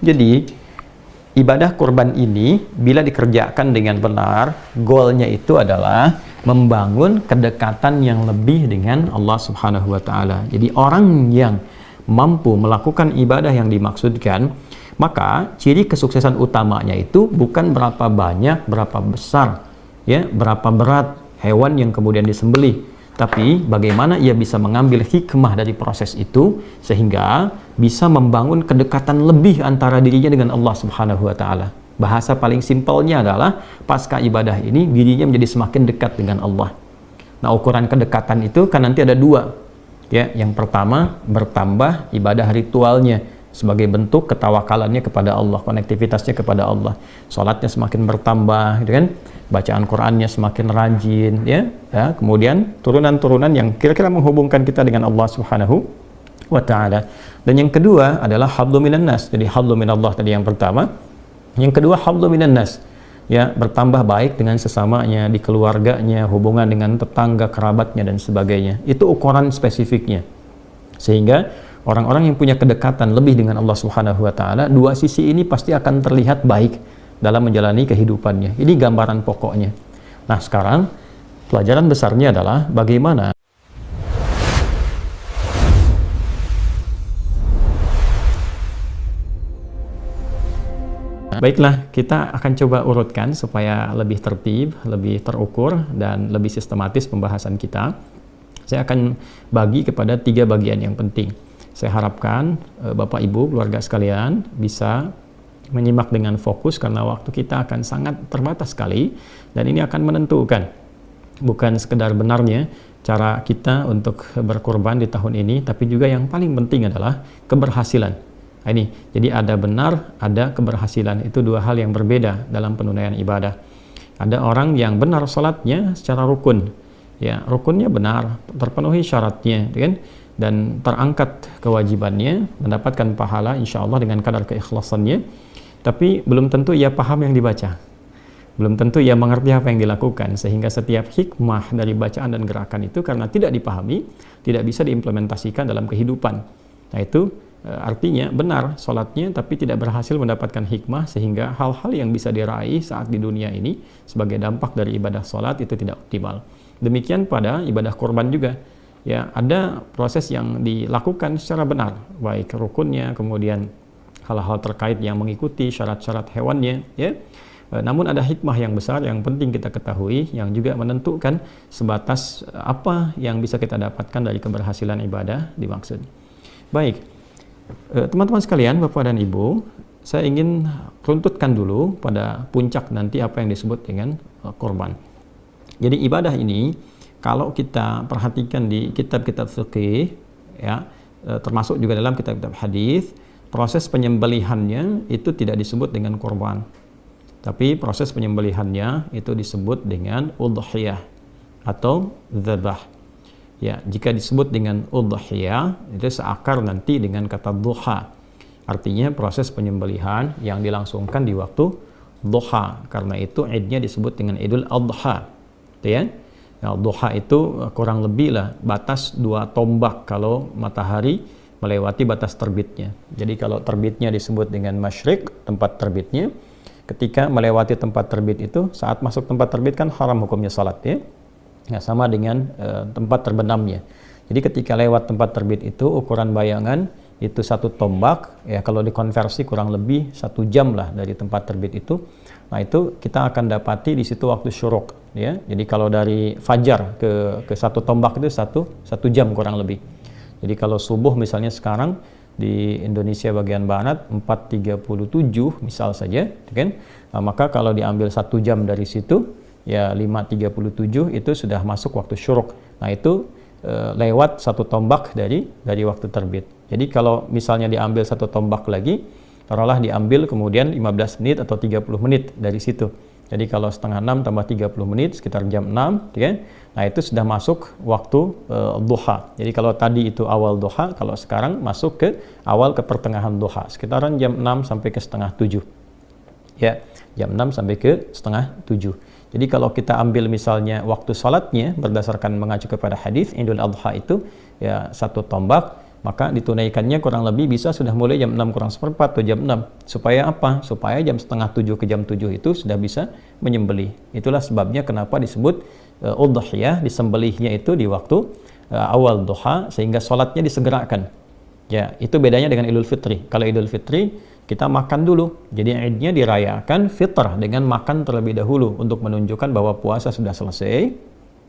Jadi ibadah kurban ini bila dikerjakan dengan benar, goalnya itu adalah membangun kedekatan yang lebih dengan Allah Subhanahu wa Ta'ala. Jadi orang yang mampu melakukan ibadah yang dimaksudkan, maka ciri kesuksesan utamanya itu bukan berapa banyak, berapa besar, ya, berapa berat hewan yang kemudian disembelih, tapi bagaimana ia bisa mengambil hikmah dari proses itu sehingga bisa membangun kedekatan lebih antara dirinya dengan Allah Subhanahu wa Ta'ala. Bahasa paling simpelnya adalah pasca ibadah ini dirinya menjadi semakin dekat dengan Allah. Nah, ukuran kedekatan itu kan nanti ada dua, ya. Yang pertama, bertambah ibadah ritualnya sebagai bentuk ketawakalannya kepada Allah, konektivitasnya kepada Allah. Salatnya semakin bertambah, gitu kan? Bacaan Qur'annya semakin rajin, ya. Kemudian turunan-turunan yang kira-kira menghubungkan kita dengan Allah Subhanahu wa Ta'ala. Dan yang kedua adalah hablu minan nas. Jadi hablu minallah tadi yang pertama. Yang kedua hablu minan nas. Ya, bertambah baik dengan sesamanya, di keluarganya, hubungan dengan tetangga, kerabatnya dan sebagainya. Itu ukuran spesifiknya. Sehingga orang-orang yang punya kedekatan lebih dengan Allah Subhanahu wa Ta'ala, dua sisi ini pasti akan terlihat baik dalam menjalani kehidupannya. Ini gambaran pokoknya. Nah, sekarang pelajaran besarnya adalah bagaimana baiklah, kita akan coba urutkan supaya lebih tertib, lebih terukur, dan lebih sistematis pembahasan kita. Saya akan bagi kepada 3 bagian yang penting. Saya harapkan Bapak Ibu, keluarga sekalian bisa menyimak dengan fokus karena waktu kita akan sangat terbatas sekali dan ini akan menentukan bukan sekedar benarnya cara kita untuk berkorban di tahun ini, tapi juga yang paling penting adalah keberhasilan. Nah, ini, jadi ada benar, ada keberhasilan. Itu dua hal yang berbeda dalam penunaian ibadah. Ada orang yang benar sholatnya secara rukun, ya, rukunnya benar, terpenuhi syaratnya, kan? Dan terangkat kewajibannya, mendapatkan pahala insya Allah dengan kadar keikhlasannya, tapi belum tentu ia paham yang dibaca, belum tentu ia mengerti apa yang dilakukan, sehingga setiap hikmah dari bacaan dan gerakan itu karena tidak dipahami, tidak bisa diimplementasikan dalam kehidupan. Nah, itu artinya benar sholatnya tapi tidak berhasil mendapatkan hikmah, sehingga hal-hal yang bisa diraih saat di dunia ini sebagai dampak dari ibadah sholat itu tidak optimal. Demikian pada ibadah kurban juga. Ya, ada proses yang dilakukan secara benar, baik rukunnya, kemudian hal-hal terkait yang mengikuti syarat-syarat hewannya, ya. Namun ada hikmah yang besar yang penting kita ketahui, yang juga menentukan sebatas apa yang bisa kita dapatkan dari keberhasilan ibadah dimaksud. Baik, teman-teman sekalian, Bapak dan Ibu, saya ingin runtutkan dulu pada puncak nanti apa yang disebut dengan korban. Jadi ibadah ini kalau kita perhatikan di kitab-kitab fikih, ya, termasuk juga dalam kitab-kitab hadis, proses penyembelihannya itu tidak disebut dengan korban, tapi proses penyembelihannya itu disebut dengan udhiyah atau dzabah. Ya, jika disebut dengan udhiyah itu seakar nanti dengan kata duha, artinya proses penyembelihan yang dilangsungkan di waktu duha. Karena itu idnya disebut dengan Idul Adha, ya. Nah, duha itu kurang lebih lah batas 2 tombak kalau matahari melewati batas terbitnya. Jadi kalau terbitnya disebut dengan masyrik, tempat terbitnya. Ketika melewati tempat terbit itu, saat masuk tempat terbit kan haram hukumnya salat, ya. Nah, sama dengan tempat terbenamnya. Jadi ketika lewat tempat terbit itu, ukuran bayangan itu 1 tombak, ya, kalau dikonversi kurang lebih 1 jam lah dari tempat terbit itu. Nah, itu kita akan dapati di situ waktu syuruk, ya. Jadi kalau dari fajar ke 1 tombak itu 1 jam kurang lebih. Jadi kalau subuh misalnya sekarang di Indonesia bagian barat 4.37 misal saja, kan? Nah, maka kalau diambil 1 jam dari situ, ya 5.37 itu sudah masuk waktu syuruk. Nah, itu lewat 1 tombak dari waktu terbit. Jadi kalau misalnya diambil 1 tombak lagi, taruhlah diambil kemudian 15 menit atau 30 menit dari situ. Jadi kalau setengah 6 tambah 30 menit, sekitar jam 6, ya. Nah, itu sudah masuk waktu duha. Jadi kalau tadi itu awal duha, kalau sekarang masuk ke awal ke pertengahan duha, sekitaran jam 6 sampai ke setengah 7. Ya, jam 6 sampai ke setengah 7. Jadi kalau kita ambil misalnya waktu salatnya berdasarkan mengacu kepada hadis Idul Adha itu ya 1 tombak, maka ditunaikannya kurang lebih bisa sudah mulai jam 6 kurang seperempat atau jam 6. Supaya apa? Supaya jam setengah 7 ke jam 7 itu sudah bisa menyembelih. Itulah sebabnya kenapa disebut udhiyah, disembelihnya itu di waktu awal duha, sehingga sholatnya disegerakan. Ya, itu bedanya dengan Idul Fitri. Kalau Idul Fitri kita makan dulu. Jadi Idnya dirayakan fitrah dengan makan terlebih dahulu untuk menunjukkan bahwa puasa sudah selesai.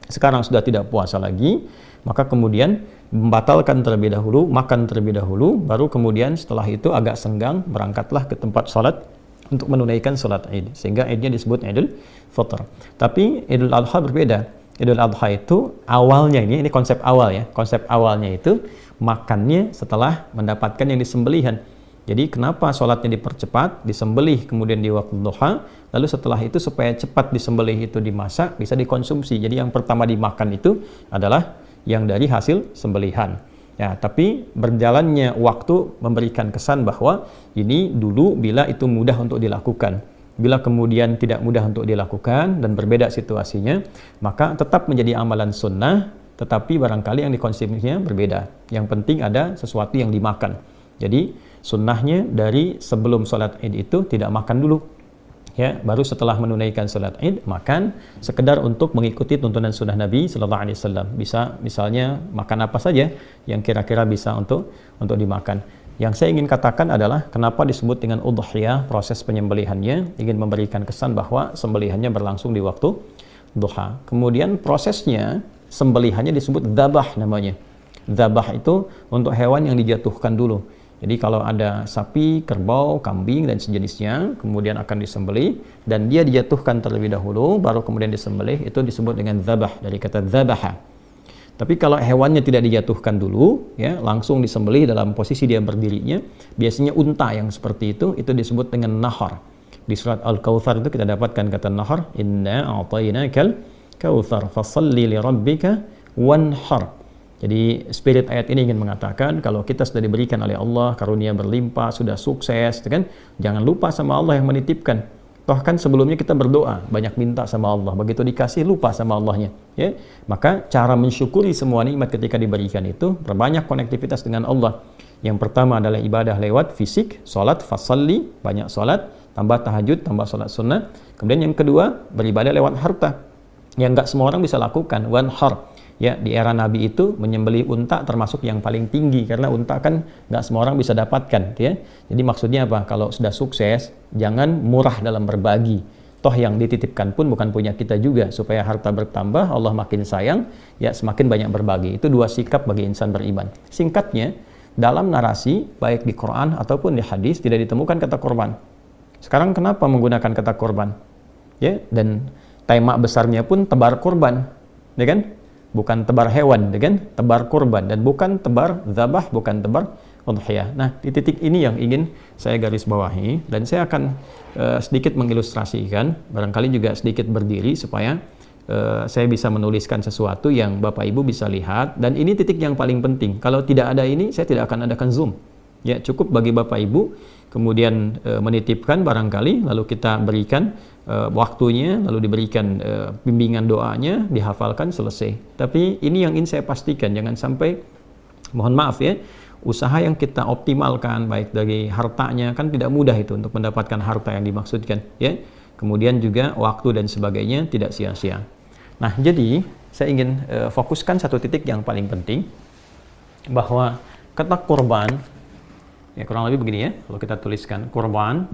Sekarang sudah tidak puasa lagi, maka kemudian membatalkan terlebih dahulu, makan terlebih dahulu, baru kemudian setelah itu agak senggang berangkatlah ke tempat sholat untuk menunaikan sholat Id. Sehingga Idnya disebut Idul Fitr. Tapi Idul Adha berbeda. Idul Adha itu awalnya, ini konsep awal ya, konsep awalnya itu makannya setelah mendapatkan yang disembelihan. Jadi kenapa sholatnya dipercepat, disembelih kemudian di waktu duha, lalu setelah itu supaya cepat disembelih itu dimasak, bisa dikonsumsi. Jadi yang pertama dimakan itu adalah yang dari hasil sembelihan. Ya, tapi berjalannya waktu memberikan kesan bahwa ini dulu bila itu mudah untuk dilakukan. Bila kemudian tidak mudah untuk dilakukan dan berbeda situasinya, maka tetap menjadi amalan sunnah, tetapi barangkali yang dikonsumsinya berbeda. Yang penting ada sesuatu yang dimakan. Jadi sunnahnya dari sebelum sholat Id itu tidak makan dulu. Ya, baru setelah menunaikan sholat Id makan, sekedar untuk mengikuti tuntunan sunnah Nabi Sallallahu Alaihi Wasallam. Bisa misalnya makan apa saja yang kira-kira bisa untuk dimakan. Yang saya ingin katakan adalah kenapa disebut dengan udhiyah, proses penyembelihannya, ingin memberikan kesan bahwa sembelihannya berlangsung di waktu duha. Kemudian prosesnya, sembelihannya disebut dzabah namanya. Dzabah itu untuk hewan yang dijatuhkan dulu. Jadi kalau ada sapi, kerbau, kambing, dan sejenisnya, kemudian akan disembelih, dan dia dijatuhkan terlebih dahulu, baru kemudian disembelih, itu disebut dengan dzabah, dari kata dzabaha. Tapi kalau hewannya tidak dijatuhkan dulu, ya langsung disembelih dalam posisi dia berdirinya, biasanya unta yang seperti itu disebut dengan nahar. Di surat Al-Kautsar itu kita dapatkan kata nahar, inna a'tainakal kautsar fasalli li rabbika wanhar. Jadi spirit ayat ini ingin mengatakan kalau kita sudah diberikan oleh Allah karunia berlimpah, sudah sukses, kan? Jangan lupa sama Allah yang menitipkan. Toh kan sebelumnya kita berdoa, banyak minta sama Allah, begitu dikasih lupa sama Allahnya, ya. Maka cara mensyukuri semua nikmat ketika diberikan itu berbanyak konektivitas dengan Allah. Yang pertama adalah ibadah lewat fisik, salat, fasalli, banyak salat, tambah tahajud, tambah salat sunnah. Kemudian yang kedua, beribadah lewat harta. Yang enggak semua orang bisa lakukan, wanhar. Ya, di era Nabi itu menyembelih unta termasuk yang paling tinggi karena unta kan nggak semua orang bisa dapatkan, ya. Jadi maksudnya apa? Kalau sudah sukses, jangan murah dalam berbagi. Toh yang dititipkan pun bukan punya kita juga. Supaya harta bertambah, Allah makin sayang, ya semakin banyak berbagi. Itu dua sikap bagi insan beriman. Singkatnya, dalam narasi baik di Quran ataupun di hadis tidak ditemukan kata korban. Sekarang kenapa menggunakan kata korban? Ya, dan tema besarnya pun tebar korban, ya kan? Bukan tebar hewan, kan? Tebar kurban, dan bukan tebar dzabah, bukan tebar udhiyah. Nah, di titik ini yang ingin saya garis bawahi, dan saya akan sedikit mengilustrasikan, barangkali juga sedikit berdiri supaya saya bisa menuliskan sesuatu yang Bapak Ibu bisa lihat, dan ini titik yang paling penting. Kalau tidak ada ini, saya tidak akan adakan Zoom. Ya, cukup bagi Bapak Ibu kemudian menitipkan barangkali, lalu kita berikan waktunya, lalu diberikan bimbingan doanya, dihafalkan, selesai. Tapi ini yang ingin saya pastikan, jangan sampai, mohon maaf ya, usaha yang kita optimalkan baik dari hartanya, kan tidak mudah itu untuk mendapatkan harta yang dimaksudkan, ya. Kemudian juga waktu dan sebagainya tidak sia-sia. Nah, jadi saya ingin fokuskan satu titik yang paling penting, bahwa kata kurban, ya kurang lebih begini ya, kalau kita tuliskan kurban.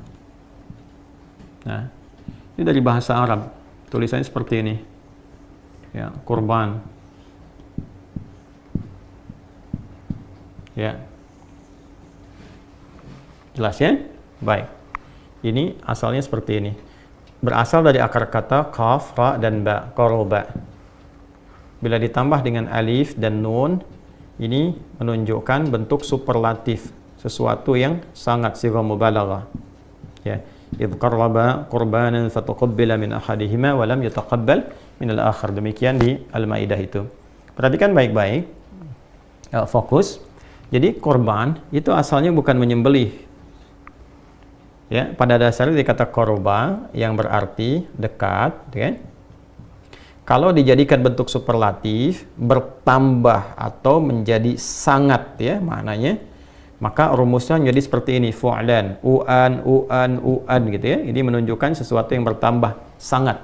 Nah, ini dari bahasa Arab, tulisannya seperti ini, ya, kurban, ya, jelas ya, baik. Ini asalnya seperti ini, berasal dari akar kata qaf, ra, dan ba, qoroba. Bila ditambah dengan alif dan nun, ini menunjukkan bentuk superlatif, sesuatu yang sangat sighah mubalaghah, ya. idh qarraba qurbanan fataqabbala min ahadihima wa lam yataqabbal min al-akhar. Demikian di Al-Maidah itu. Perhatikan baik-baik, fokus. Jadi korban itu asalnya bukan menyembelih. Ya, pada dasarnya dikata korba yang berarti dekat, ya. Kalau dijadikan bentuk superlatif, bertambah atau menjadi sangat ya maknanya, maka rumusnya menjadi seperti ini, fu'lan, u'an gitu ya. Ini menunjukkan sesuatu yang bertambah sangat.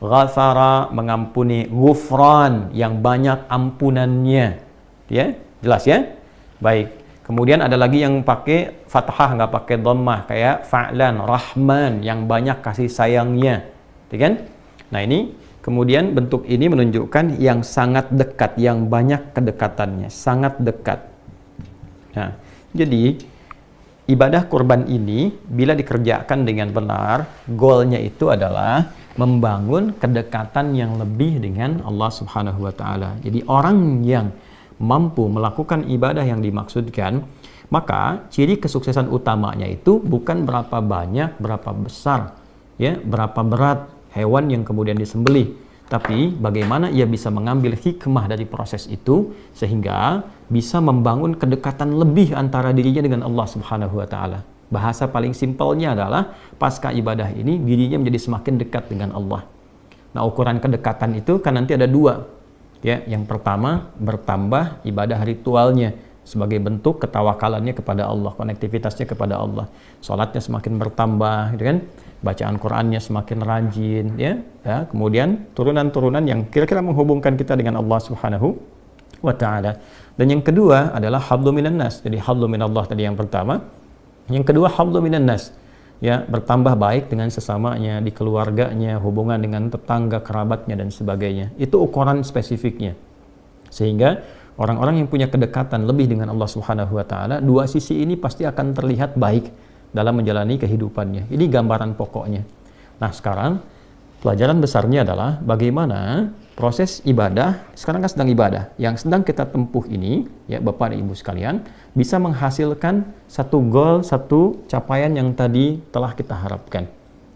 Ghafara, mengampuni, ghufran, yang banyak ampunannya. Ya, jelas ya? Baik. Kemudian ada lagi yang pakai fathah, nggak pakai dhammah, kayak fa'lan, rahman, yang banyak kasih sayangnya. Ya kan? Nah, ini kemudian bentuk ini menunjukkan yang sangat dekat, yang banyak kedekatannya, sangat dekat. Nah, jadi ibadah kurban ini bila dikerjakan dengan benar, goalnya itu adalah membangun kedekatan yang lebih dengan Allah Subhanahu wa taala. Jadi orang yang mampu melakukan ibadah yang dimaksudkan, maka ciri kesuksesan utamanya itu bukan berapa banyak, berapa besar, ya, berapa berat hewan yang kemudian disembelih, tapi bagaimana ia bisa mengambil hikmah dari proses itu sehingga bisa membangun kedekatan lebih antara dirinya dengan Allah Subhanahu wa taala. Bahasa paling simpelnya adalah pasca ibadah ini dirinya menjadi semakin dekat dengan Allah. Nah, ukuran kedekatan itu kan nanti ada dua. Ya, yang pertama bertambah ibadah ritualnya sebagai bentuk ketawakalannya kepada Allah, konektivitasnya kepada Allah. Salatnya semakin bertambah, gitu kan? Bacaan Qur'annya semakin rajin, ya. Kemudian turunan-turunan yang kira-kira menghubungkan kita dengan Allah Subhanahu wa taala. Dan yang kedua adalah hablu minan nas. Jadi hablu minallah tadi yang pertama. Yang kedua hablu minan nas. Ya, bertambah baik dengan sesamanya, di keluarganya, hubungan dengan tetangga, kerabatnya dan sebagainya. Itu ukuran spesifiknya. Sehingga orang-orang yang punya kedekatan lebih dengan Allah Subhanahu wa taala, dua sisi ini pasti akan terlihat baik dalam menjalani kehidupannya. Ini gambaran pokoknya. Nah, sekarang pelajaran besarnya adalah bagaimana proses ibadah, sekarang kan sedang ibadah, yang sedang kita tempuh ini, ya Bapak dan Ibu sekalian, bisa menghasilkan satu goal, satu capaian yang tadi telah kita harapkan.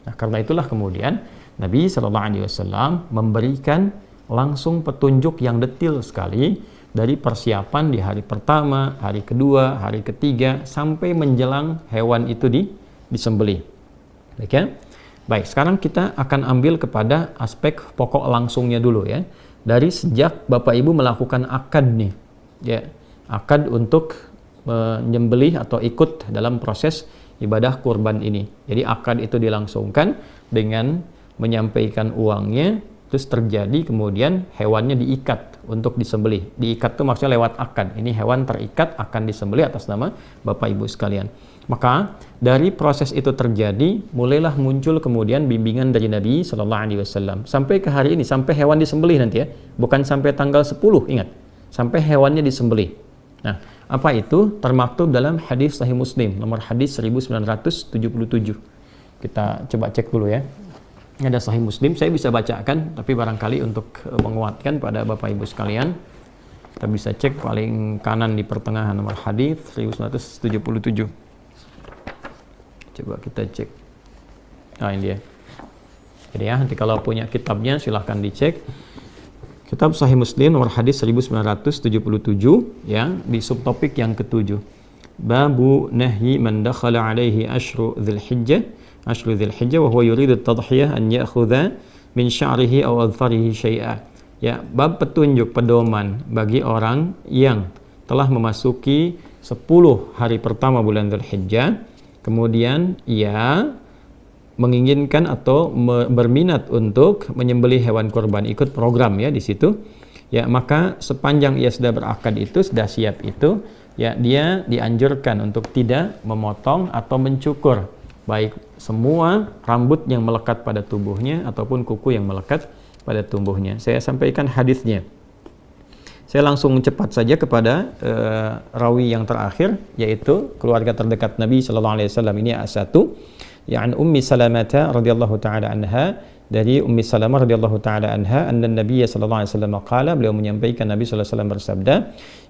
Nah, karena itulah kemudian Nabi SAW memberikan langsung petunjuk yang detail sekali dari persiapan di hari pertama, hari kedua, hari ketiga, sampai menjelang hewan itu disembelih. Baik ya? Baik, sekarang kita akan ambil kepada aspek pokok langsungnya dulu ya. Dari sejak Bapak Ibu melakukan akad nih, ya, akad untuk menyembelih atau ikut dalam proses ibadah kurban ini. Jadi akad itu dilangsungkan dengan menyampaikan uangnya, terus terjadi kemudian hewannya diikat untuk disembelih. Diikat itu maksudnya lewat akad. Ini hewan terikat akan disembelih atas nama Bapak Ibu sekalian. Maka dari proses itu terjadi, mulailah muncul kemudian bimbingan dari Nabi SAW sampai ke hari ini, sampai hewan disembelih nanti ya, bukan sampai tanggal 10, ingat, sampai hewannya disembelih. Nah, apa itu? Termaktub dalam hadis Sahih Muslim, nomor hadis 1977. Kita coba cek dulu ya. Ini ada Sahih Muslim, saya bisa bacakan, tapi barangkali untuk menguatkan pada Bapak Ibu sekalian, kita bisa cek paling kanan di pertengahan nomor hadis 1977. Coba kita cek. Nah, ini dia. Jadi ya, nanti kalau punya kitabnya silahkan dicek. Kitab Sahih Muslim nomor hadis 1977 ya, di subtopik yang ketujuh. Babu nahyi man dakhala alaihi ashru dzulhijjah wa huwa yuridu at-tadhhiyah an ya'khudha min sya'rihi aw adfarihi syai'a. Ya, bab petunjuk pedoman bagi orang yang telah memasuki 10 hari pertama bulan Dzulhijjah, kemudian ia menginginkan atau berminat untuk menyembelih hewan kurban, ikut program ya di situ. Ya, maka sepanjang ia sudah berakad itu, sudah siap itu, ya dia dianjurkan untuk tidak memotong atau mencukur baik semua rambut yang melekat pada tubuhnya ataupun kuku yang melekat pada tubuhnya. Saya sampaikan hadisnya. Saya langsung cepat saja kepada rawi yang terakhir, yaitu keluarga terdekat Nabi sallallahu alaihi wasallam. Ini A1, ya an Ummi Salamah radhiyallahu taala anha, dari Ummi Salamah radhiyallahu taala anha, anna Nabi sallallahu alaihi wasallam qala, beliau menyampaikan Nabi sallallahu alaihi wasallam bersabda,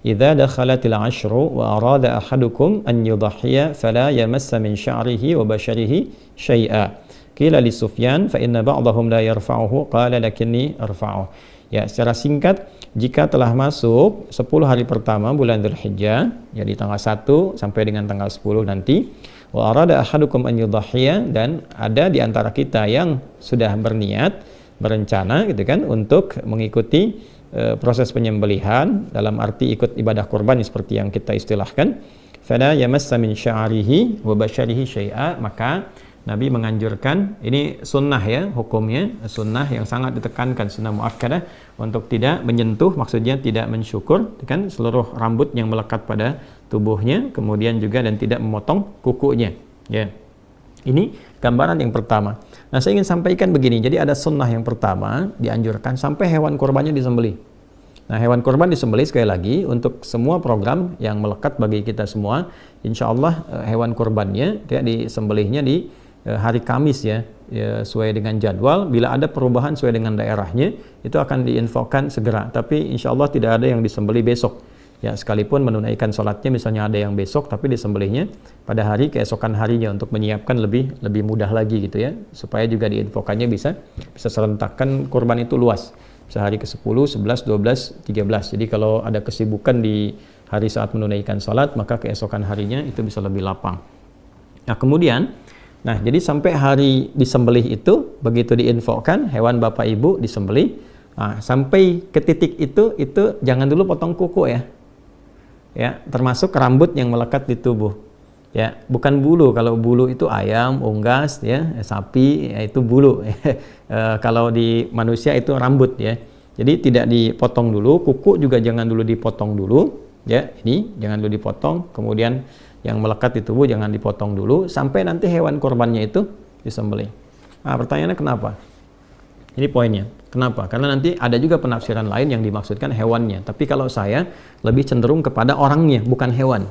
"Idza dakhalatil 'ashru wa arada ahadukum an yudhhiya fala yamassa min sya'rihi wa basharihi syai'a." Qila li Sufyan, fa inna ba'dahum la yarfa'uhu, qala lakinni arfa'uhu. Ya, secara singkat, jika telah masuk 10 hari pertama bulan Dzulhijjah, ya di tanggal 1 sampai dengan tanggal 10 nanti, wa arada ahadukum an yudhhiya, dan ada di antara kita yang sudah berniat berencana gitu kan untuk mengikuti proses penyembelihan, dalam arti ikut ibadah kurban seperti yang kita istilahkan, fala yamassa min sya'rihi wa basyarihi syai'a, maka Nabi menganjurkan, ini sunnah ya hukumnya, sunnah yang sangat ditekankan, sunnah muakkadah, untuk tidak menyentuh, maksudnya tidak mensyukur kan seluruh rambut yang melekat pada tubuhnya, kemudian juga dan tidak memotong kukunya ya. Ini gambaran yang pertama. Nah, saya ingin sampaikan begini, jadi ada sunnah yang pertama, dianjurkan sampai hewan kurbannya disembelih. Nah, hewan kurban disembelih sekali lagi untuk semua program yang melekat bagi kita semua, insya Allah hewan kurbannya ya, disembelihnya di hari Kamis ya, sesuai dengan jadwal. Bila ada perubahan sesuai dengan daerahnya, itu akan diinfokan segera, tapi insya Allah tidak ada yang disembelih besok ya, sekalipun menunaikan sholatnya misalnya ada yang besok, tapi disembelihnya pada hari keesokan harinya untuk menyiapkan lebih mudah lagi gitu ya, supaya juga diinfokannya bisa serentakkan. Kurban itu luas, bisa hari ke-10, 11, 12, 13, jadi kalau ada kesibukan di hari saat menunaikan sholat, maka keesokan harinya itu bisa lebih lapang. Nah kemudian, jadi sampai hari disembelih itu, begitu diinfokan hewan bapak ibu disembelih, sampai ke titik itu jangan dulu potong kuku ya, termasuk rambut yang melekat di tubuh ya, bukan bulu. Kalau bulu itu ayam, unggas ya, sapi ya, itu bulu. Kalau di manusia itu rambut ya, jadi tidak dipotong dulu. Kuku juga jangan dulu dipotong dulu ya, ini jangan dulu dipotong. Kemudian yang melekat di tubuh jangan dipotong dulu sampai nanti hewan korbannya itu disembelih. Nah pertanyaannya kenapa? Ini poinnya. Kenapa? Karena nanti ada juga penafsiran lain yang dimaksudkan hewannya. Tapi kalau saya lebih cenderung kepada orangnya, bukan hewan.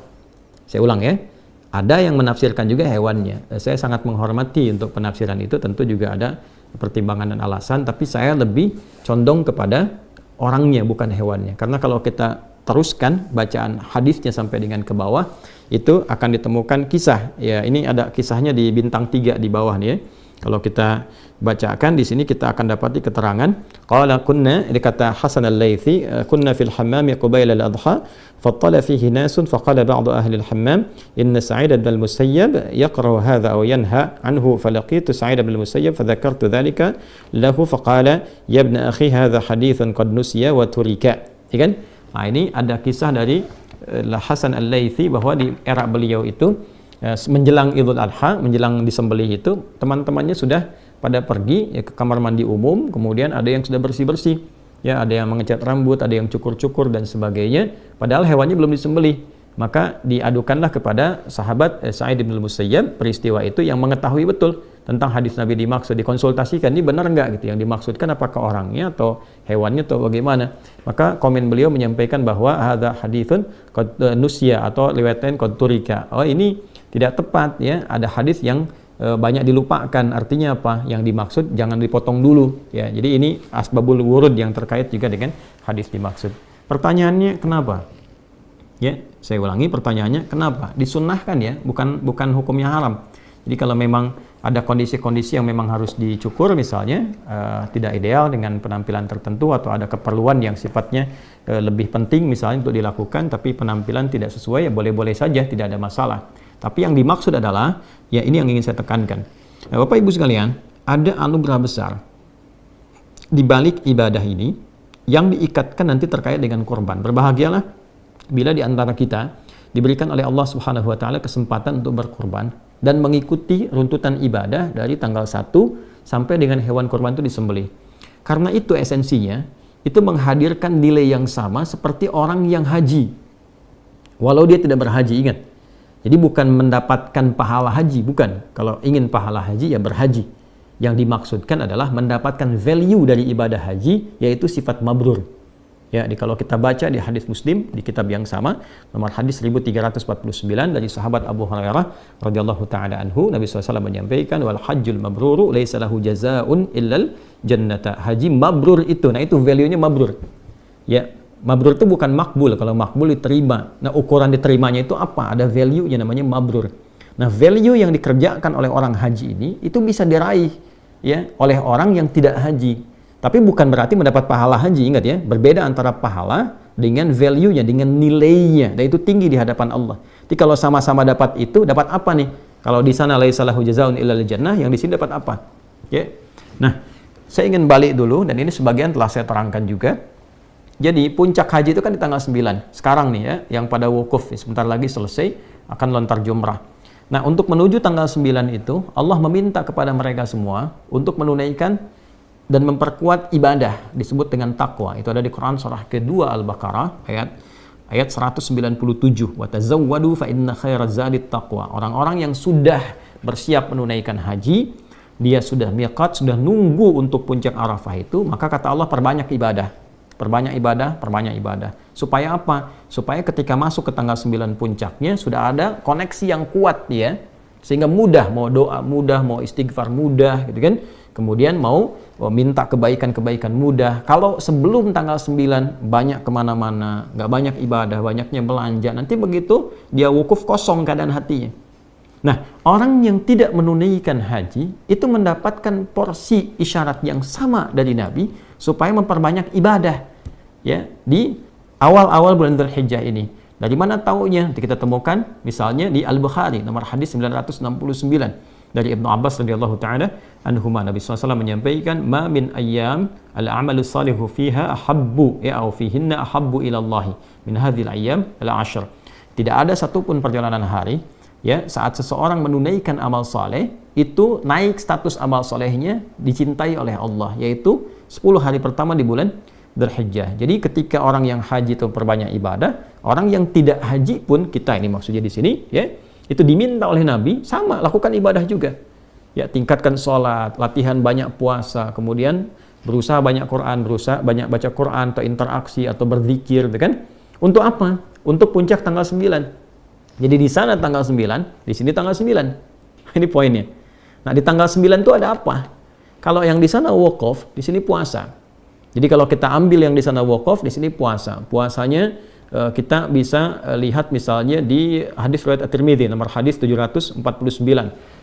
Saya ulang ya. Ada yang menafsirkan juga hewannya. Saya sangat menghormati untuk penafsiran itu. Tentu juga ada pertimbangan dan alasan. Tapi saya lebih condong kepada orangnya, bukan hewannya. Karena kalau kita teruskan bacaan hadisnya sampai dengan ke bawah, itu akan ditemukan kisah. Ya, ini ada kisahnya di bintang 3 di bawah nih ya. Kalau kita bacakan di sini kita akan dapati keterangan. Qala kunna, dikata Hasan al-Laythi, kunna fil hammam qabila al-adha fattala fihi nasun faqala ba'du ahli al-hammam inna Sa'id bin al-Musayyab yaqra hadha aw yanha anhu falaqitu Sa'id bin al-Musayyab fadhakartu dhalika lahu faqala ya ibn akhi hadha hadithan qad nusiya wa turika. Ya kan? Nah, ini ada kisah dari Hasan al-Laythi bahwa di era beliau itu menjelang Idul Adha, menjelang disembelih itu, teman-temannya sudah pada pergi ya, ke kamar mandi umum, kemudian ada yang sudah bersih-bersih ya, ada yang mengecat rambut, ada yang cukur-cukur dan sebagainya, padahal hewannya belum disembelih. Maka diadukanlah kepada sahabat Sa'id bin al-Musayyab peristiwa itu, yang mengetahui betul tentang hadis Nabi dimaksud, dikonsultasikan, ini benar enggak gitu, yang dimaksudkan apakah orangnya atau hewannya atau bagaimana. Maka komen beliau menyampaikan bahwa hadza haditsun qad nusiya atau riwayatan qad turika. Oh, ini tidak tepat ya, ada hadis yang banyak dilupakan. Artinya apa? Yang dimaksud jangan dipotong dulu ya. Jadi ini asbabul wurud yang terkait juga dengan hadis dimaksud. Pertanyaannya kenapa? Ya, saya ulangi pertanyaannya kenapa? Disunnahkan ya, bukan hukumnya haram. Jadi kalau memang ada kondisi-kondisi yang memang harus dicukur misalnya, tidak ideal dengan penampilan tertentu, atau ada keperluan yang sifatnya lebih penting misalnya untuk dilakukan, tapi penampilan tidak sesuai, ya boleh-boleh saja, tidak ada masalah. Tapi yang dimaksud adalah, ya ini yang ingin saya tekankan. Nah, Bapak Ibu sekalian, ada anugerah besar di balik ibadah ini yang diikatkan nanti terkait dengan kurban. Berbahagialah bila di antara kita diberikan oleh Allah Subhanahu wa taala kesempatan untuk berkurban dan mengikuti runtutan ibadah dari tanggal 1 sampai dengan hewan kurban itu disembelih. Karena itu esensinya, itu menghadirkan nilai yang sama seperti orang yang haji. Walau dia tidak berhaji, ingat. Jadi bukan mendapatkan pahala haji, bukan. Kalau ingin pahala haji ya berhaji. Yang dimaksudkan adalah mendapatkan value dari ibadah haji, yaitu sifat mabrur. Ya, kalau kita baca di hadis Muslim di kitab yang sama, nomor hadis 1349 dari sahabat Abu Hurairah radhiyallahu taala anhu, Nabi SAW menyampaikan, wal hajjul mabruru laisa lahu jazaa'un illal jannata. Haji mabrur itu, nah itu value-nya mabrur. Ya, mabrur itu bukan makbul. Kalau makbul diterima. Nah, ukuran diterimanya itu apa? Ada value-nya namanya mabrur. Nah, value yang dikerjakan oleh orang haji ini itu bisa diraih ya oleh orang yang tidak haji. Tapi bukan berarti mendapat pahala haji, ingat ya. Berbeda antara pahala dengan value-nya, dengan nilainya. Dan itu tinggi di hadapan Allah. Jadi kalau sama-sama dapat itu, dapat apa nih? Kalau di sana laisa lahu jazaa'un illal jannah, yang di sini dapat apa? Ya. Nah, Saya ingin balik dulu, dan ini sebagian telah saya terangkan juga. Jadi puncak haji itu kan di tanggal 9. Sekarang nih ya, yang pada wukuf sebentar lagi selesai akan lontar jumrah. Nah, untuk menuju tanggal 9 itu Allah meminta kepada mereka semua untuk menunaikan dan memperkuat ibadah, disebut dengan takwa. Itu ada di Quran surah kedua Al-Baqarah ayat 197. Wa tazawwadu fa inna khairaz zadit taqwa. Orang-orang yang sudah bersiap menunaikan haji, dia sudah miqat, sudah nunggu untuk puncak Arafah itu, maka kata Allah perbanyak ibadah. Perbanyak ibadah, perbanyak ibadah. Supaya apa? Supaya ketika masuk ke tanggal 9 puncaknya sudah ada koneksi yang kuat ya. Sehingga mudah, mau doa mudah, mau istighfar mudah gitu kan. Kemudian mau minta kebaikan-kebaikan mudah. Kalau sebelum tanggal 9 banyak kemana-mana, nggak banyak ibadah, banyaknya belanja, nanti begitu dia wukuf kosong keadaan hatinya. Nah, orang yang tidak menunaikan haji itu mendapatkan porsi isyarat yang sama dari Nabi supaya memperbanyak ibadah ya di awal-awal bulan Dzulhijjah ini. Dari mana taunya? Kita temukan misalnya di Al-Bukhari nomor hadis 969 dari Ibnu Abbas radhiyallahu taala anhuma. Nabi SAW menyampaikan, "Ma min ayyam al-'amalu salihu fiha ahabbu au fihinna ahabbu ila Allah min hadhil ayyam al-'ashr." Tidak ada satupun perjalanan hari ya saat seseorang menunaikan amal soleh itu naik status amal solehnya dicintai oleh Allah, yaitu 10 hari pertama di bulan Dzulhijjah. Jadi ketika orang yang haji itu perbanyak ibadah, orang yang tidak haji pun, kita ini maksudnya di sini ya, itu diminta oleh Nabi sama lakukan ibadah juga. Ya, tingkatkan sholat, latihan banyak puasa, kemudian berusaha banyak Quran, berusaha banyak baca Quran atau interaksi atau berzikir gitu kan. Untuk apa? Untuk puncak tanggal 9. Jadi di sana tanggal 9, di sini tanggal 9. Ini poinnya. Nah, di tanggal 9 itu ada apa? Kalau yang di sana wukuf, di sini puasa. Jadi kalau kita ambil yang di sana wukuf, di sini puasa. Puasanya kita bisa lihat misalnya di hadis riwayat At-Tirmidzi nomor hadis 749.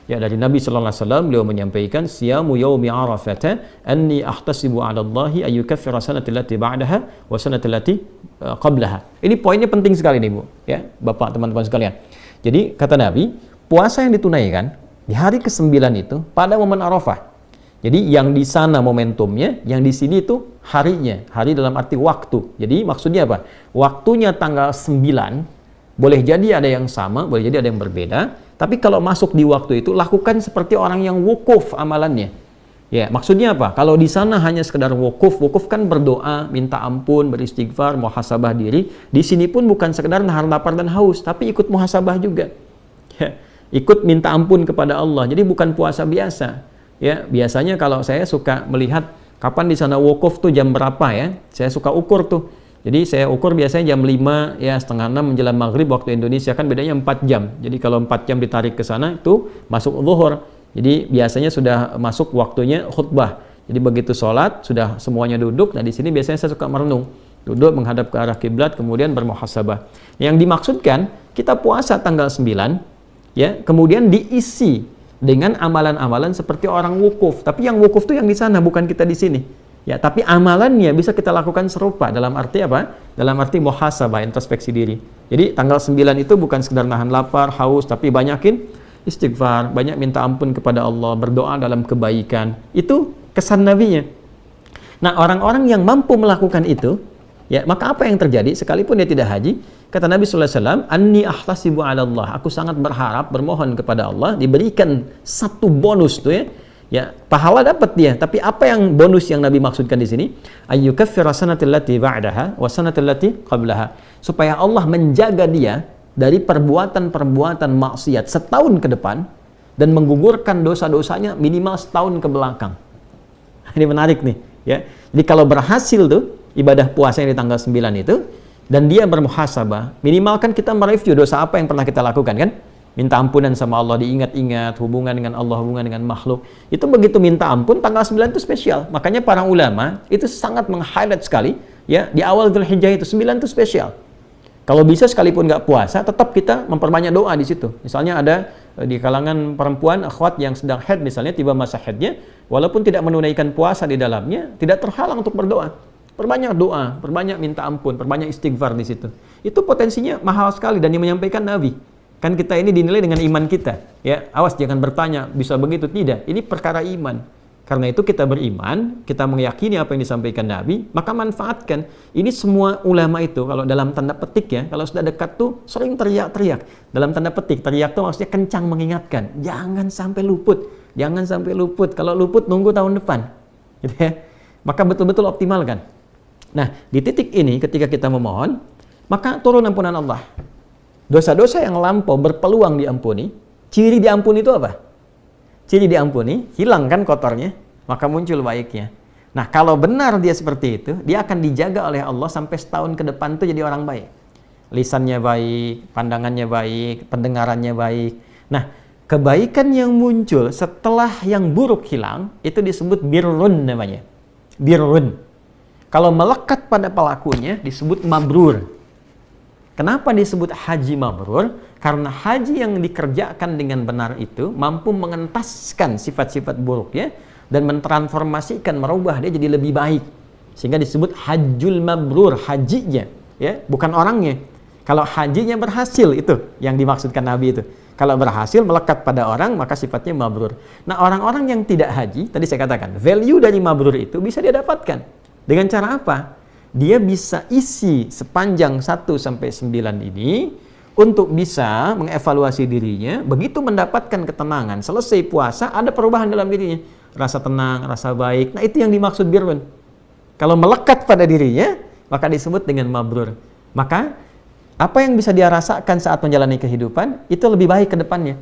Ya, dari Nabi sallallahu alaihi wasallam beliau menyampaikan, "Siyamu yaumi Arafah anni ahtasibu 'ala Allahi ay yukaffira sanata allati ba'daha wa sanata allati qablaha." Ini poinnya penting sekali nih, Bu, ya, Bapak, teman-teman sekalian. Jadi kata Nabi, puasa yang ditunaikan di hari ke-9 itu pada momen Arafah. Jadi yang di sana momentumnya, yang di sini itu harinya, hari dalam arti waktu. Jadi maksudnya apa? Waktunya tanggal 9, boleh jadi ada yang sama, boleh jadi ada yang berbeda. Tapi kalau masuk di waktu itu, lakukan seperti orang yang wukuf amalannya. Ya, maksudnya apa? Kalau di sana hanya sekedar wukuf, wukuf kan berdoa, minta ampun, beristighfar, muhasabah diri. Di sini pun bukan sekedar nahan lapar dan haus, tapi ikut muhasabah juga. Ya, ikut minta ampun kepada Allah. Jadi bukan puasa biasa. Ya, biasanya kalau saya suka melihat kapan di sana wukuf tuh jam berapa ya, saya suka ukur tuh. Jadi saya ukur biasanya jam 5 ya, setengah 6 menjelang maghrib waktu Indonesia, kan bedanya 4 jam. Jadi kalau 4 jam ditarik ke sana itu masuk zuhur. Jadi biasanya sudah masuk waktunya khutbah. Jadi begitu sholat sudah semuanya duduk. Nah, di sini biasanya saya suka merenung, duduk menghadap ke arah kiblat, kemudian bermuhasabah. Yang dimaksudkan kita puasa tanggal 9 ya, kemudian diisi dengan amalan-amalan seperti orang wukuf. Tapi yang wukuf itu yang di sana, bukan kita di sini. Ya, tapi amalannya bisa kita lakukan serupa. Dalam arti apa? Dalam arti muhasabah, introspeksi diri. Jadi tanggal 9 itu bukan sekedar nahan lapar, haus, tapi banyakin istighfar, banyak minta ampun kepada Allah, berdoa dalam kebaikan. Itu kesan Nabinya. Nah, orang-orang yang mampu melakukan itu, ya, maka apa yang terjadi sekalipun dia tidak haji? Kata Nabi sallallahu alaihi wasallam, "Anni ahtasibu 'ala Allah." Aku sangat berharap, bermohon kepada Allah diberikan satu bonus tuh ya. Ya, pahala dapat dia, tapi apa yang bonus yang Nabi maksudkan di sini? Ayyukaffira sanatal lati ba'daha wa sanatal lati qablaha. Supaya Allah menjaga dia dari perbuatan-perbuatan maksiat setahun ke depan dan menggugurkan dosa-dosanya minimal setahun ke belakang. Ini menarik nih, ya. Jadi kalau berhasil tuh ibadah puasa yang di tanggal 9 itu dan dia bermuhasabah, minimal kan kita mereview dosa apa yang pernah kita lakukan kan? Minta ampunan sama Allah, diingat-ingat hubungan dengan Allah, hubungan dengan makhluk. Itu begitu minta ampun tanggal 9 itu spesial. Makanya para ulama itu sangat meng-highlight sekali ya, di awal Dzulhijjah itu 9 itu spesial. Kalau bisa sekalipun nggak puasa, tetap kita memperbanyak doa di situ. Misalnya ada di kalangan perempuan akhwat yang sedang haid misalnya, tiba masa haidnya, walaupun tidak menunaikan puasa di dalamnya, tidak terhalang untuk berdoa. Perbanyak doa, perbanyak minta ampun, perbanyak istighfar di situ. Itu potensinya mahal sekali dan yang menyampaikan Nabi. Kan kita ini dinilai dengan iman kita. Ya, awas jangan bertanya bisa begitu, tidak. Ini perkara iman. Karena itu kita beriman, kita meyakini apa yang disampaikan Nabi, maka manfaatkan. Ini semua ulama itu, kalau dalam tanda petik ya, kalau sudah dekat tuh sering teriak-teriak. Dalam tanda petik, teriak tuh maksudnya kencang mengingatkan. Jangan sampai luput, jangan sampai luput. Kalau luput nunggu tahun depan. Gitu ya. Maka betul-betul optimalkan. Nah, di titik ini ketika kita memohon, maka turun ampunan Allah. Dosa-dosa yang lampau berpeluang diampuni. Ciri diampuni itu apa? Ciri diampuni, hilang kan kotornya, maka muncul baiknya. Nah, kalau benar dia seperti itu, dia akan dijaga oleh Allah sampai setahun ke depan tuh jadi orang baik. Lisannya baik, pandangannya baik, pendengarannya baik. Nah, kebaikan yang muncul setelah yang buruk hilang, itu disebut birrun namanya. Birrun. Kalau melekat pada pelakunya, disebut mabrur. Kenapa disebut haji mabrur? Karena haji yang dikerjakan dengan benar itu mampu mengentaskan sifat-sifat buruknya dan mentransformasikan, merubah dia jadi lebih baik. Sehingga disebut hajjul mabrur, hajinya, ya, bukan orangnya. Kalau hajinya berhasil, itu yang dimaksudkan Nabi itu. Kalau berhasil melekat pada orang, maka sifatnya mabrur. Nah, orang-orang yang tidak haji, tadi saya katakan, value dari mabrur itu bisa dia dapatkan. Dengan cara apa? Dia bisa isi sepanjang 1 sampai 9 ini untuk bisa mengevaluasi dirinya, begitu mendapatkan ketenangan, selesai puasa, ada perubahan dalam dirinya. Rasa tenang, rasa baik. Nah, itu yang dimaksud birrun. Kalau melekat pada dirinya, maka disebut dengan mabrur. Maka, apa yang bisa dia rasakan saat menjalani kehidupan, itu lebih baik ke depannya.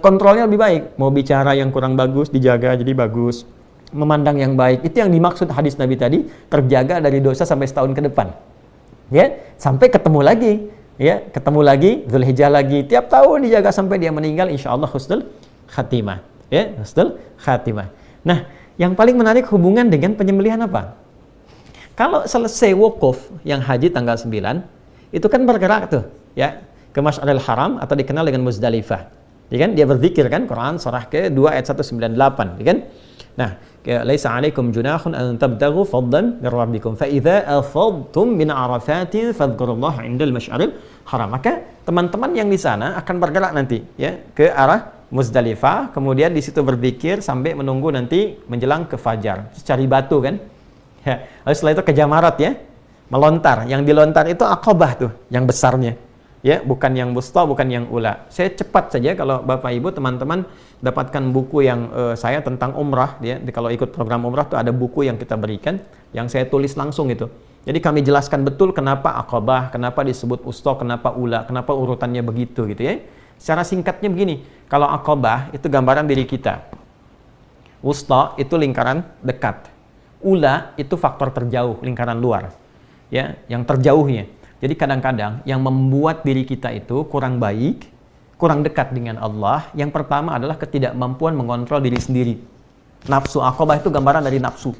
Kontrolnya lebih baik. Mau bicara yang kurang bagus, dijaga jadi bagus. Memandang yang baik. Itu yang dimaksud hadis Nabi tadi, terjaga dari dosa sampai setahun ke depan. Ya, sampai ketemu lagi. Ya, ketemu lagi, Dzulhijjah lagi, tiap tahun dijaga sampai dia meninggal, insya Allah husnul khatimah. Ya, husnul khatimah. Nah, yang paling menarik hubungan dengan penyembelihan apa? Kalau selesai wukuf yang haji tanggal 9, itu kan bergerak tuh, ya, ke Masy'aril Haram atau dikenal dengan Muzdalifah. Ya kan? Dia berzikir kan, Quran surah ke-2 ayat 198, ya kan? Nah, laisa 'alaikum junahun an tabtaghu fadlan min rabbikum fa idza afadtum min arafatin fadhkurullaha 'indal masy'aril haram. Maka teman-teman yang di sana akan bergerak nanti ya ke arah Muzdalifah, kemudian di situ berzikir sampai menunggu nanti menjelang ke fajar. Cari batu kan? Ya. Lalu setelah itu ke jamarat ya. Melontar. Yang dilontar itu Aqabah tuh, yang besarnya. Ya, bukan yang wusta, bukan yang ula. Saya cepat saja kalau Bapak Ibu teman-teman dapatkan buku yang saya tentang umrah ya. Kalau ikut program umrah tuh ada buku yang kita berikan yang saya tulis langsung itu. Jadi kami jelaskan betul kenapa Aqabah, kenapa disebut wusta, kenapa ula, kenapa urutannya begitu gitu ya. Secara singkatnya begini, kalau Aqabah itu gambaran diri kita. Wusta itu lingkaran dekat. Ula itu faktor terjauh, lingkaran luar. Ya, yang terjauhnya. Jadi kadang-kadang yang membuat diri kita itu kurang baik, kurang dekat dengan Allah, yang pertama adalah ketidakmampuan mengontrol diri sendiri. Nafsu. Aqabah itu gambaran dari nafsu.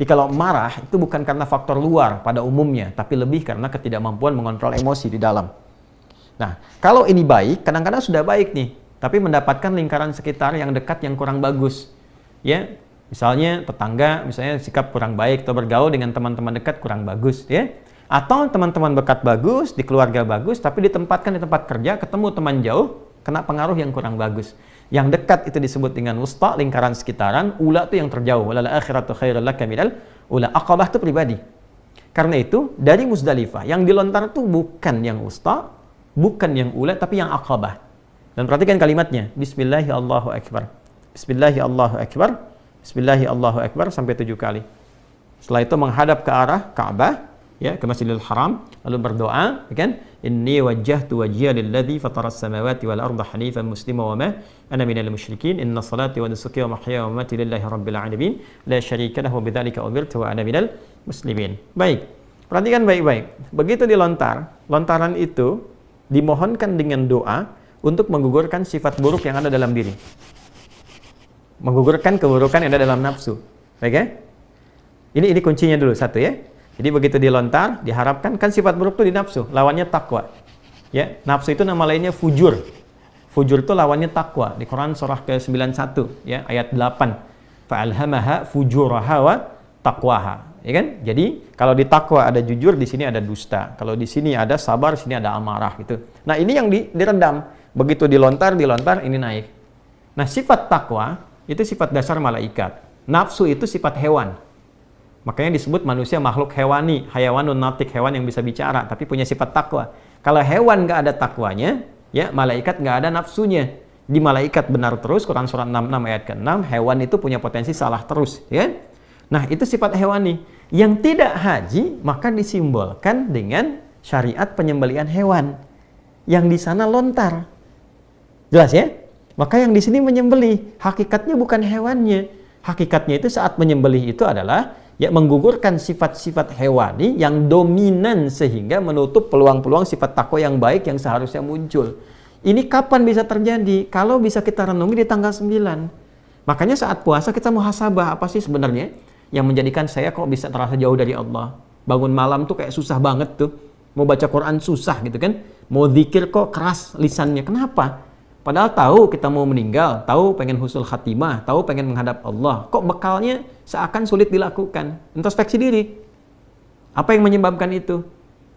Jadi kalau marah itu bukan karena faktor luar pada umumnya, tapi lebih karena ketidakmampuan mengontrol emosi di dalam. Nah, kalau ini baik, kadang-kadang sudah baik nih, tapi mendapatkan lingkaran sekitar yang dekat yang kurang bagus. Ya, misalnya tetangga, misalnya sikap kurang baik, atau bergaul dengan teman-teman dekat kurang bagus, ya. Atau teman-teman dekat bagus, di keluarga bagus, tapi ditempatkan di tempat kerja, ketemu teman jauh, kena pengaruh yang kurang bagus. Yang dekat itu disebut dengan wusta, lingkaran sekitaran, ula itu yang terjauh. Walal akhiratu khairul laka minal ula. Aqabah itu pribadi. Karena itu, dari Muzdalifah, yang dilontar itu bukan yang wusta, bukan yang ula, tapi yang Aqabah. Dan perhatikan kalimatnya, Bismillahi Allahu Akbar. Bismillahi Allahu Akbar. Bismillahi Allahu Akbar sampai 7 kali. Setelah itu menghadap ke arah Ka'bah, ya, ke Masjidil Haram, lalu berdoa, ya kan? Inni wajjahtu wajhiya lilladzi fataras samawati wal arda hanifan muslima wa ma ana minal musyrikin. Inna salati wa nusuki wa mahyaya wa mamati lillahi rabbil alamin. La syarika lahu bidzalika umirtu wa ana minal muslimin. Baik. Perhatikan baik-baik. Begitu dilontar, lontaran itu dimohonkan dengan doa untuk menggugurkan sifat buruk yang ada dalam diri. Menggugurkan keburukan yang ada dalam nafsu. Baik ya? Ini kuncinya dulu satu ya. Jadi begitu dilontar, diharapkan kan sifat buruk itu di nafsu, lawannya takwa. Ya, nafsu itu nama lainnya fujur. Fujur itu lawannya takwa. Di Quran surah ke-91 ya, ayat 8. Fa'alhamaha fujuraha wa taqwaha. Ya kan? Jadi kalau di takwa ada jujur, di sini ada dusta. Kalau di sini ada sabar, di sini ada amarah gitu. Nah, ini yang direndam. Begitu dilontar ini naik. Nah, sifat takwa itu sifat dasar malaikat. Nafsu itu sifat hewan. Makanya disebut manusia makhluk hewani, hayawanun natik, hewan yang bisa bicara, tapi punya sifat takwa. Kalau hewan nggak ada takwanya, ya malaikat nggak ada nafsunya. Di malaikat benar terus, Quran surat 66 ayat ke-6, hewan itu punya potensi salah terus. Ya? Nah itu sifat hewani. Yang tidak haji, maka disimbolkan dengan syariat penyembelihan hewan. Yang di sana lontar. Jelas ya? Maka yang di sini menyembelih. Hakikatnya bukan hewannya. Hakikatnya itu saat menyembelih itu adalah ya menggugurkan sifat-sifat hewani yang dominan sehingga menutup peluang-peluang sifat takwa yang baik yang seharusnya muncul. Ini kapan bisa terjadi? Kalau bisa kita renungi di tanggal 9. Makanya saat puasa kita muhasabah, apa sih sebenarnya yang menjadikan saya kok bisa terasa jauh dari Allah? Bangun malam tuh kayak susah banget tuh. Mau baca Quran susah gitu kan. Mau zikir kok keras lisannya. Kenapa? Padahal tahu kita mau meninggal, tahu pengen husnul khatimah, tahu pengen menghadap Allah. Kok bekalnya seakan sulit dilakukan? Introspeksi diri. Apa yang menyebabkan itu?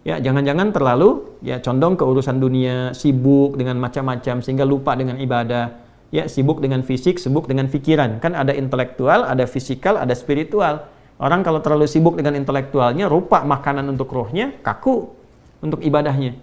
Ya, jangan-jangan terlalu ya condong ke urusan dunia, sibuk dengan macam-macam sehingga lupa dengan ibadah. Ya, sibuk dengan fisik, sibuk dengan pikiran. Kan ada intelektual, ada fisikal, ada spiritual. Orang kalau terlalu sibuk dengan intelektualnya, rupa makanan untuk rohnya, kaku untuk ibadahnya.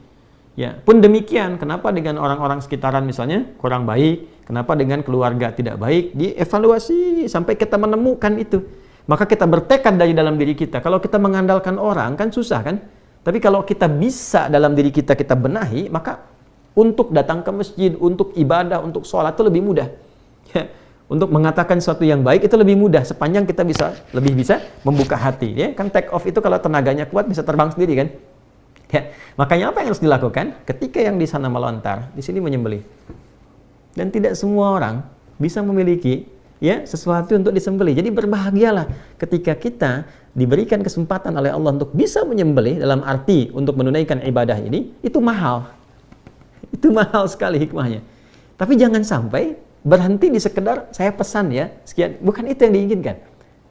Ya, pun demikian, kenapa dengan orang-orang sekitaran misalnya kurang baik, kenapa dengan keluarga tidak baik, dievaluasi sampai kita menemukan itu. Maka kita bertekad dari dalam diri kita. Kalau kita mengandalkan orang kan susah kan? Tapi kalau kita bisa dalam diri kita benahi, maka untuk datang ke masjid, untuk ibadah, untuk sholat itu lebih mudah. Ya, untuk mengatakan sesuatu yang baik itu lebih mudah sepanjang kita lebih bisa membuka hati. Ya, kan take off itu kalau tenaganya kuat bisa terbang sendiri kan? Ya, makanya apa yang harus dilakukan? Ketika yang di sana melontar, di sini menyembelih. Dan tidak semua orang bisa memiliki ya sesuatu untuk disembelih. Jadi berbahagialah ketika kita diberikan kesempatan oleh Allah untuk bisa menyembelih dalam arti untuk menunaikan ibadah ini, itu mahal. Itu mahal sekali hikmahnya. Tapi jangan sampai berhenti di sekedar saya pesan ya, sekian. Bukan itu yang diinginkan.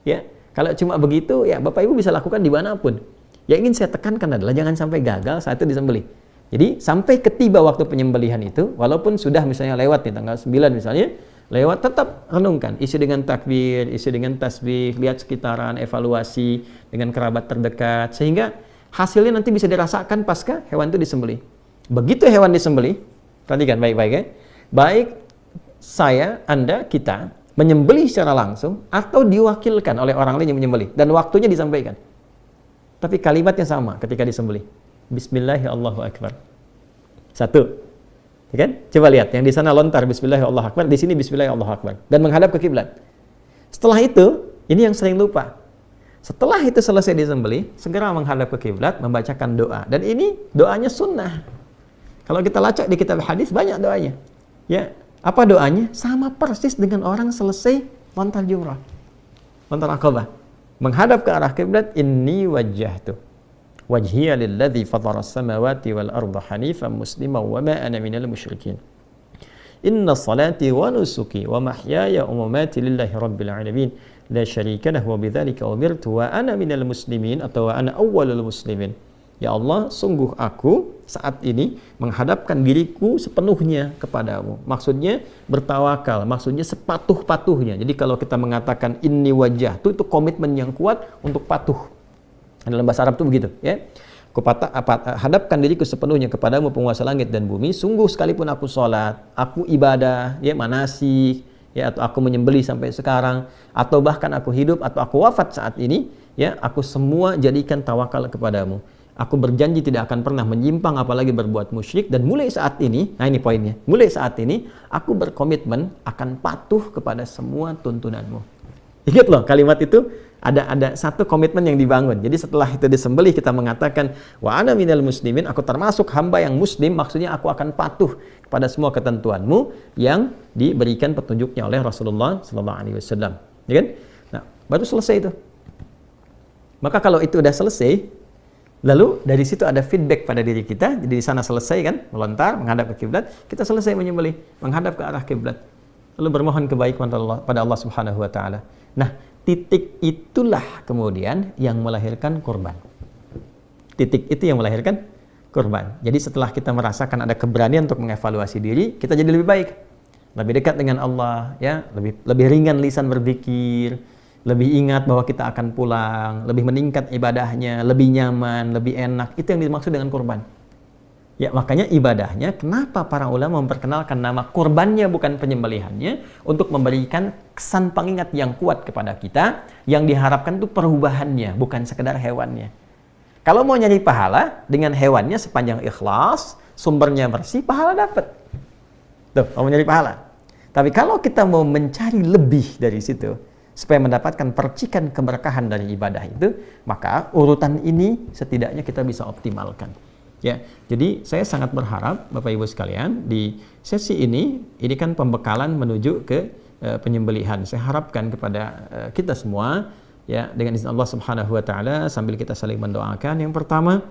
Ya, kalau cuma begitu ya Bapak Ibu bisa lakukan dimanapun. Yang ingin saya tekankan adalah jangan sampai gagal saat itu disembelih. Jadi sampai ketiba waktu penyembelihan itu, walaupun sudah misalnya lewat di tanggal 9 misalnya, lewat tetap renungkan, isi dengan takbir, isi dengan tasbih, lihat sekitaran, evaluasi dengan kerabat terdekat, sehingga hasilnya nanti bisa dirasakan pasca hewan itu disembelih. Begitu hewan disembelih, perhatikan baik-baik ya, baik saya, Anda, kita menyembelih secara langsung atau diwakilkan oleh orang lain yang menyembelih dan waktunya disampaikan. Tapi kalimatnya sama ketika disembelih. Bismillahirrahmanirrahim. Satu. Ya kan? Coba lihat, yang di sana lontar Bismillahirrahmanirrahim, di sini Bismillahirrahmanirrahim dan menghadap ke kiblat. Setelah itu, ini yang sering lupa. Setelah itu selesai disembelih, segera menghadap ke kiblat, membacakan doa. Dan ini doanya sunnah. Kalau kita lacak di kitab hadis banyak doanya. Ya, apa doanya? Sama persis dengan orang selesai lontar jumrah, lontar Aqabah. Menghadap ke arah kiblat, inni wajjahtu wajhiya lilladzi fatara as-samawati wal arda hanifan musliman wa ma ana minal musyrikin. Inna salati wa nusuki wa mahyaya wa mamati lillahi rabbil alamin la syarika lahu wa bidzalika umirtu wa ana minal muslimin atau wa ana awwalul muslimin. Ya Allah, sungguh aku saat ini menghadapkan diriku sepenuhnya kepadamu. Maksudnya bertawakal, maksudnya sepatuh-patuhnya. Jadi kalau kita mengatakan inni wajah itu komitmen yang kuat untuk patuh. Dalam bahasa Arab itu begitu, ya. Aku hadapkan diriku sepenuhnya kepadamu penguasa langit dan bumi. Sungguh sekalipun aku sholat, aku ibadah, ya manasik, ya atau aku menyembelih sampai sekarang, atau bahkan aku hidup atau aku wafat saat ini, ya aku semua jadikan tawakal kepadamu. Aku berjanji tidak akan pernah menyimpang apalagi berbuat musyrik, dan mulai saat ini, nah ini poinnya, mulai saat ini aku berkomitmen akan patuh kepada semua tuntunanmu. Ingat loh kalimat itu, ada satu komitmen yang dibangun. Jadi setelah itu disembelih kita mengatakan wa ana minal muslimin, aku termasuk hamba yang muslim, maksudnya aku akan patuh kepada semua ketentuanmu yang diberikan petunjuknya oleh Rasulullah sallallahu alaihi wasallam. Ya kan? Nah, baru selesai itu. Maka kalau itu udah selesai, lalu dari situ ada feedback pada diri kita. Jadi di sana selesai kan, melontar, menghadap ke kiblat, kita selesai menyembelih, menghadap ke arah kiblat. Lalu bermohon kebaikan pada Allah Subhanahu wa taala. Nah, titik itulah kemudian yang melahirkan korban. Titik itu yang melahirkan korban. Jadi setelah kita merasakan ada keberanian untuk mengevaluasi diri, kita jadi lebih baik. lebih dekat dengan Allah, ya, lebih ringan lisan berzikir, lebih ingat bahwa kita akan pulang, lebih meningkat ibadahnya, lebih nyaman, lebih enak. Itu yang dimaksud dengan kurban. Ya, makanya ibadahnya, kenapa para ulama memperkenalkan nama kurbannya bukan penyembelihannya, untuk memberikan kesan pengingat yang kuat kepada kita, yang diharapkan itu perubahannya, bukan sekedar hewannya. Kalau mau nyari pahala, dengan hewannya sepanjang ikhlas, sumbernya bersih, pahala dapat. Tuh, mau nyari pahala. Tapi kalau kita mau mencari lebih dari situ, supaya mendapatkan percikan keberkahan dari ibadah itu, maka urutan ini setidaknya kita bisa optimalkan. Ya, jadi saya sangat berharap Bapak Ibu sekalian di sesi ini kan pembekalan menuju ke penyembelihan. Saya harapkan kepada kita semua, ya, dengan izin Allah Subhanahu wa taala, sambil kita saling mendoakan. Yang pertama,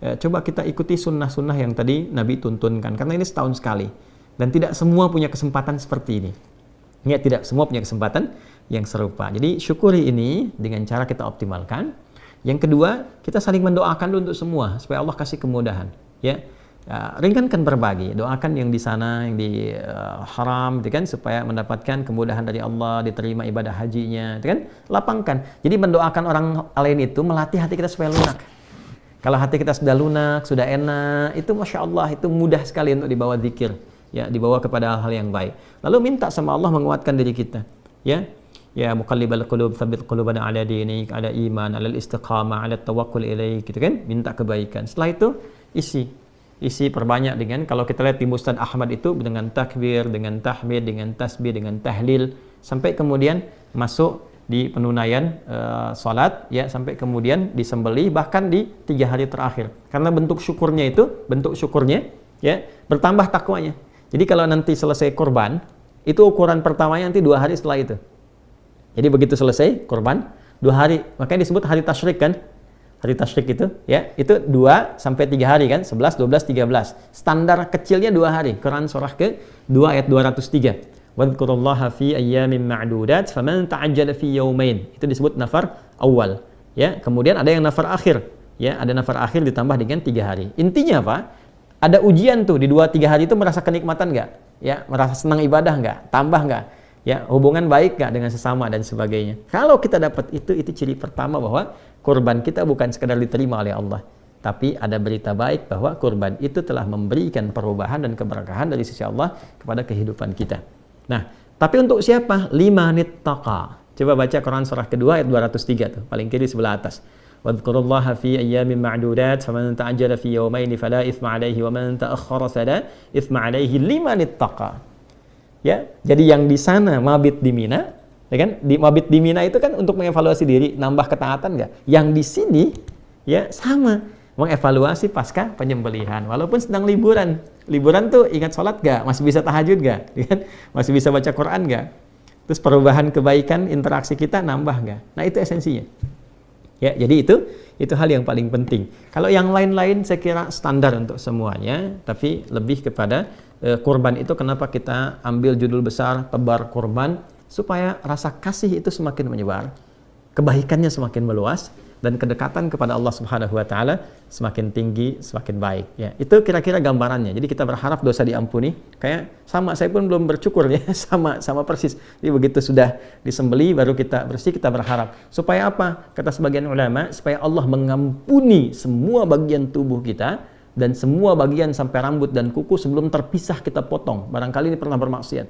coba kita ikuti sunnah-sunnah yang tadi Nabi tuntunkan, karena ini setahun sekali dan tidak semua punya kesempatan seperti ini. Ya, tidak semua punya kesempatan yang serupa. Jadi syukuri ini dengan cara kita optimalkan. Yang kedua, kita saling mendoakan dulu untuk semua supaya Allah kasih kemudahan. Ya, ringankan berbagi, doakan yang di sana, yang di haram, itu kan, supaya mendapatkan kemudahan dari Allah, diterima ibadah hajinya, itu kan, lapangkan. Jadi mendoakan orang lain itu melatih hati kita supaya lunak. Kalau hati kita sudah lunak, sudah enak, itu masya Allah, itu mudah sekali untuk dibawa zikir, ya, dibawa kepada hal-hal yang baik. Lalu minta sama Allah menguatkan diri kita, ya. Ya muqallibal qulub tsabbit qulubana ala dinik, ala iman, ala istiqamah, ala tawakkul ilaik, gitu kan, minta kebaikan. Setelah itu isi perbanyak dengan, kalau kita lihat di Musnad Ahmad itu dengan takbir, dengan tahmid, dengan tasbih, dengan tahlil, sampai kemudian masuk di penunaian salat, ya, sampai kemudian disembelih, bahkan di 3 hari terakhir. Karena bentuk syukurnya, ya, bertambah takwanya. Jadi kalau nanti selesai kurban, itu ukuran pertamanya nanti 2 hari setelah itu. Jadi begitu selesai kurban, 2 hari, makanya disebut hari tasyrik kan? Hari tasyrik itu, ya, itu 2 sampai 3 hari kan? 11, 12, 13. Standar kecilnya 2 hari. Quran surah ke-2 ayat 203. Wadhkurullaha fi ayyamin ma'dudat faman ta'ajjala fi yawmain. Itu disebut nafar awal, ya. Kemudian ada yang nafar akhir, ya, ada nafar akhir ditambah dengan 3 hari. Intinya apa? Ada ujian tuh di 2-3 hari itu, merasa kenikmatan nggak? Ya, merasa senang ibadah nggak? Tambah nggak? Ya, hubungan baik nggak dengan sesama dan sebagainya. Kalau kita dapat itu ciri pertama bahwa kurban kita bukan sekadar diterima oleh Allah, tapi ada berita baik bahwa kurban itu telah memberikan perubahan dan keberkahan dari sisi Allah kepada kehidupan kita. Nah, tapi untuk siapa? Liman ittaqa. Coba baca Quran surah kedua ayat 203 tuh, paling kiri sebelah atas. Wadhkurullaha fi ayyamin ma'dudat faman ta'ajjala fi yawmayn fala itsma 'alaihi wa man ta'akhkhara fala itsma 'alaihi liman ittaqa. Ya, jadi yang di sana mabit di Mina, ya kan? Di mabit di Mina itu kan untuk mengevaluasi diri, nambah ketaatan nggak? Yang di sini, ya, sama, mengevaluasi pasca penyembelihan. Walaupun sedang liburan tuh ingat sholat nggak? Masih bisa tahajud nggak? Ya kan? Masih bisa baca Quran nggak? Terus perubahan kebaikan interaksi kita nambah nggak? Nah, itu esensinya. Ya, jadi itu hal yang paling penting. Kalau yang lain-lain saya kira standar untuk semuanya, tapi lebih kepada kurban itu kenapa kita ambil judul besar tebar kurban, supaya rasa kasih itu semakin menyebar, kebaikannya semakin meluas, dan kedekatan kepada Allah Subhanahu wa taala semakin tinggi, semakin baik, ya. Itu kira-kira gambarannya. Jadi kita berharap dosa diampuni. Kayak sama, saya pun belum bersyukur, ya, sama persis. Jadi begitu sudah disembeli baru kita bersih, kita berharap. Supaya apa? Kata sebagian ulama, supaya Allah mengampuni semua bagian tubuh kita dan semua bagian sampai rambut dan kuku sebelum terpisah kita potong. Barangkali ini pernah bermaksiat,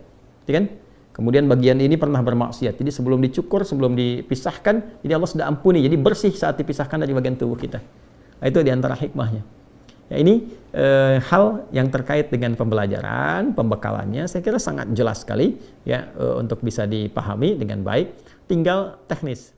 ya kan? Kemudian bagian ini pernah bermaksiat. Jadi sebelum dicukur, sebelum dipisahkan, jadi Allah sudah ampuni. Jadi bersih saat dipisahkan dari bagian tubuh kita. Nah, itu diantara hikmahnya. Ya, ini hal yang terkait dengan pembelajaran, pembekalannya, saya kira sangat jelas sekali, ya, untuk bisa dipahami dengan baik. Tinggal teknis.